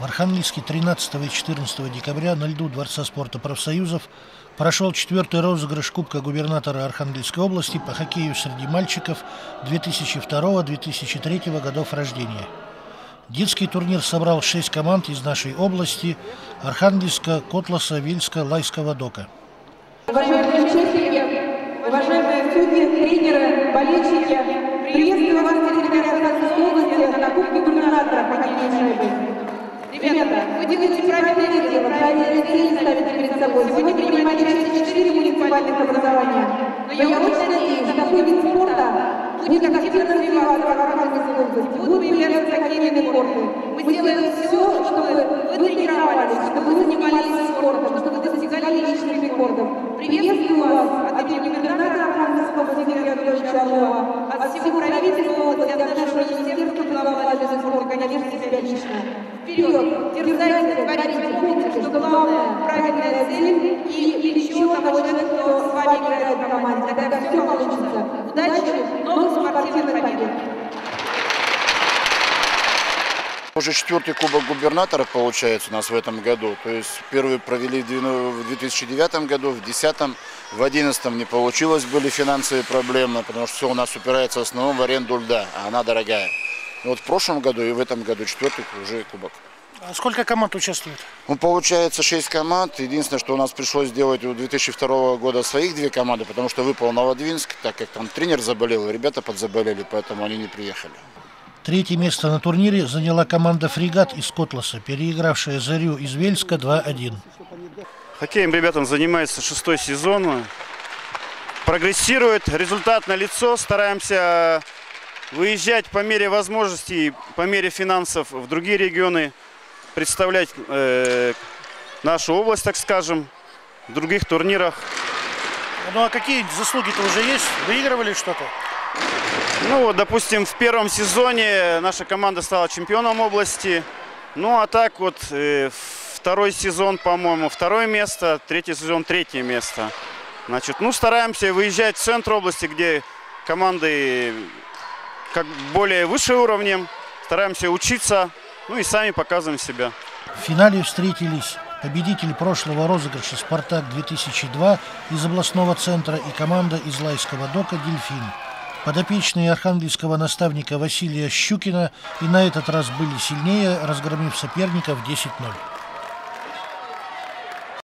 В Архангельске 13 и 14 декабря на льду Дворца спорта профсоюзов прошел 4-й розыгрыш Кубка губернатора Архангельской области по хоккею среди мальчиков 2002-2003 годов рождения. Детский турнир собрал 6 команд из нашей области – Архангельска, Котласа, Вельска, Лайского, Дока. Уважаемые участники, уважаемые судьи, тренеры, болельщики, приветствую вас на территории Архангельской области на Кубке губернатора по хоккею шайбы. Ребята, вы делаете правильное дело, правильные цели ставите перед собой. Сегодня принимали участие 4 муниципальных образования. Но я очень надеюсь, что такой вид спорта будет активно развиваться в Архангельской области. Будут появляться хоккейные корты. Мы сделаем все, чтобы вы тренировались, чтобы вы занимались спортом, чтобы вы достигали личных рекордов. Приветствую вас от имени губернатора Архангельской области Игоря Анатольевича Орлова, от всего правительства области, от нашего министерства труда, молодежи и спорта, конечно, себя лично. Вперед! Дерзайте, творите, помните, что главное – правильная цель и плечо того человека, кто с вами играет в команде. Тогда все получится. Удачи, новых спортивных побед! Уже 4-й Кубок губернатора получается у нас в этом году. То есть первый провели в 2009 году, в 2010, в 2011 не получилось, были финансовые проблемы, потому что все у нас упирается в основном в аренду льда, а она дорогая. Вот в прошлом году и в этом году 4-й уже Кубок. А сколько команд участвует? Ну, получается 6 команд. Единственное, что у нас пришлось сделать у 2002 года своих 2 команды, потому что выпал Новодвинск, так как там тренер заболел, и ребята подзаболели, поэтому они не приехали. 3-е место на турнире заняла команда «Фрегат» из Котласа, переигравшая «Зарю» из Вельска 2-1. Хоккеем ребятам занимается 6-й сезон. Прогрессирует, результат налицо. Стараемся выезжать по мере возможностей, по мере финансов в другие регионы, представлять нашу область, так скажем, в других турнирах. Ну а какие заслуги-то уже есть? Выигрывали что-то? Ну вот, допустим, в первом сезоне наша команда стала чемпионом области. Ну а так вот, 2-й сезон, по-моему, 2-е место, 3-й сезон, 3-е место. Значит, ну стараемся выезжать в центр области, где команды как более выше уровнем, стараемся учиться, ну и сами показываем себя. В финале встретились победитель прошлого розыгрыша «Спартак-2002» из областного центра и команда из Лайского Дока «Дельфин». Подопечные архангельского наставника Василия Щукина и на этот раз были сильнее, разгромив соперников 10-0.